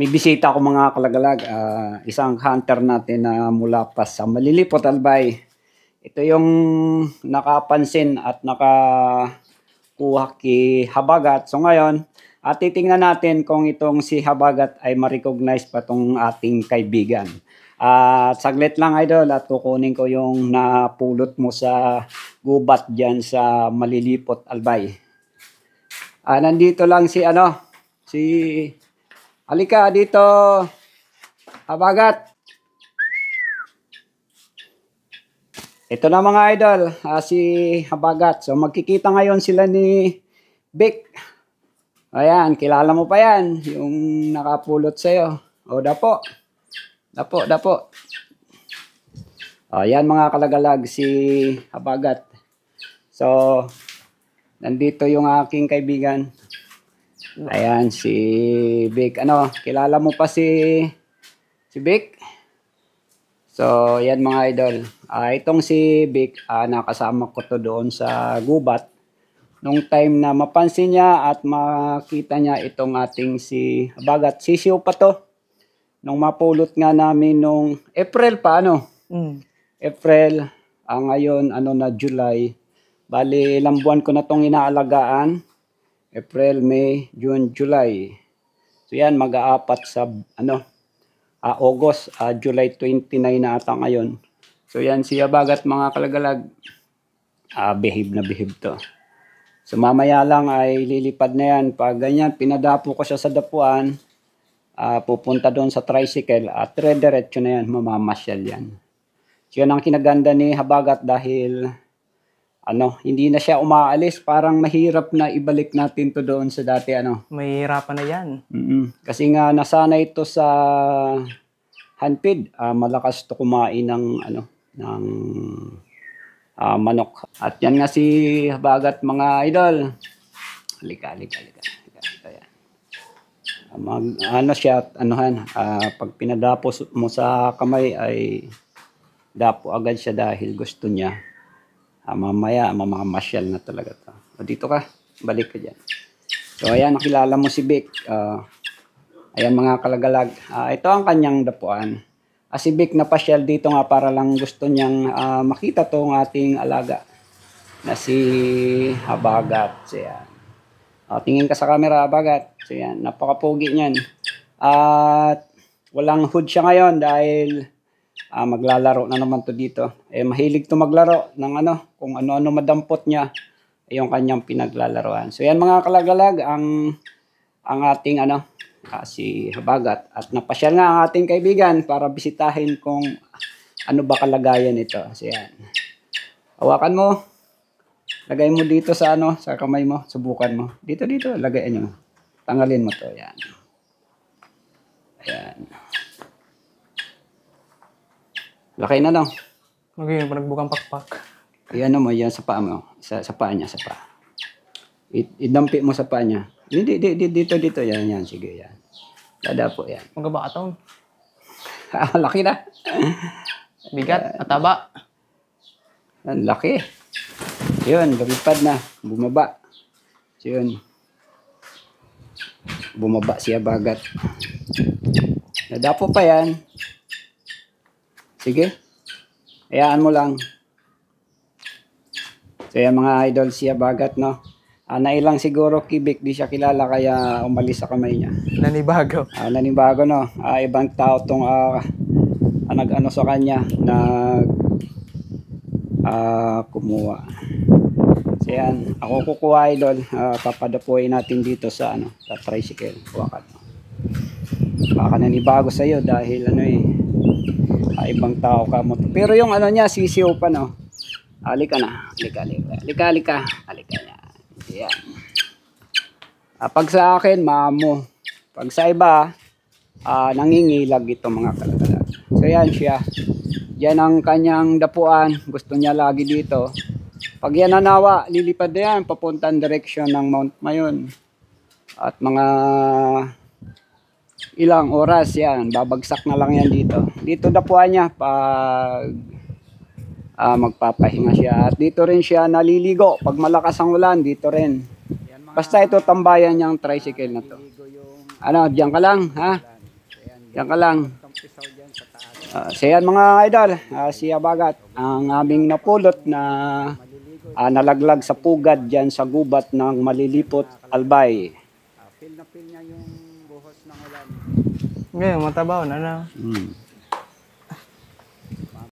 May bisita ako mga kalagalag. Isang hunter natin na mula pa sa Malilipot, Albay. Ito yung nakapansin at nakakuha kay Habagat. So ngayon, titingnan natin kung itong si Habagat ay ma-recognize pa itong ating kaibigan. Saglit lang idol at kukunin ko yung napulot mo sa gubat dyan sa Malilipot, Albay. Nandito lang si halika dito, Habagat. Ito na mga idol, si Habagat. So magkikita ngayon sila ni Vic. Ayan, kilala mo pa yan, yung nakapulot sa'yo. O, dapo. Ayan mga kalagalag, si Habagat. So, nandito yung aking kaibigan. Ayan, si Vic. Kilala mo pa si Vic? So, yan mga idol. Itong si Vic, nakasama ko to doon sa gubat. Nung time na mapansin niya at makita niya itong ating si Habagat. Sisiw pa to. Nung mapulot nga namin nung April pa, April, ngayon, July. Bali, ilang buwan ko na tong inaalagaan. April, May, June, July. So yan, mag-aapat sa August, July 29 na ata ngayon. So yan, si Habagat mga kalagalag, behave na behave to. So mamaya lang ay lilipad na yan. Pag ganyan, pinadapo ko siya sa dapuan, pupunta doon sa tricycle at diretso na yan, mamamasyal yan. So yan ang kinaganda ni Habagat dahil hindi na siya umaalis, parang mahirap na ibalik natin to doon sa dati Mahirapan na yan. Kasi nga nasanay ito sa handfeed, malakas to kumain ng manok. At yan nga si Habagat mga idol. Halika. Pag pinadapo mo sa kamay ay dapo agad siya dahil gusto niya. Mamaya, mamamasyal na talaga to. Dito ka, balik ka dyan. So, ayan, nakilala mo si Vic. Ayan mga kalagalag. Ito ang kanyang dapuan. Si Vic napasyal dito nga para lang gusto niyang makita tong ating alaga na si Habagat. So, yan. Tingin ka sa camera, Habagat. So, yan, napakapogi niyan. At walang hood siya ngayon dahil maglalaro na naman to dito. Mahilig to maglaro ng kung ano-ano madampot niya yung kanyang pinaglalaroan. So yan mga kalagalag ang ating si Habagat at napasyal nga ang ating kaibigan para bisitahin kung ano ba kalagayan nito. So yan. Hawakan mo. Lagay mo dito sa sa kamay mo, subukan mo. Dito lagayan mo. Tanggalin mo to, yan. Ayan. Laki na lang. Okay, nagbukang pakpak. Iyan mo, yan sa paa mo. Sa paa niya, sa paa. Idampi mo sa paa niya. Dito. Yan. Sige, yan. Dada po, yan. Magkabatong. Laki na. Bigat, ataba. Yan, laki. Yun, lumipad na. Bumaba. So, yun. Bumaba si Habagat. Dada po pa yan. Sige. Hayaan mo lang. So yan mga idol, si Habagat nailang siguro kibik, di siya kilala kaya umalis sa kamay niya. Nanibago. Nanibago ibang tao tong nag-ano sa kanya, kumuha. So yan, ako kukuha idol, papadapuin natin dito sa sa tricycle. Huwakan mo. Baka nanibago sa iyo dahil ibang tao ka mo. Pero yung niya, sisiw pa Halika na. Halika. Yan. Pag sa akin, mamo. Pag sa iba, nangingilag ito mga kalagalag. So yan siya. Yan ang kanyang dapuan. Gusto niya lagi dito. Pag yan nanawa, lilipad na yan. Papuntang direksyon ng Mount Mayon. At mga ilang oras yan, babagsak na lang yan dito dapuan niya pag magpapahinga siya at dito rin siya naliligo pag malakas ang ulan, dito rin. Basta ito tambayan niyang tricycle na to. Diyan ka lang ha. Yan ka lang. So yan mga idol, si Abagat, ang aming napulot na nalaglag sa pugad dyan sa gubat ng Malilipot, Albay. Feel na feel niya yung buhos ng ulan. Ngayon, matabaw na na. Hmm.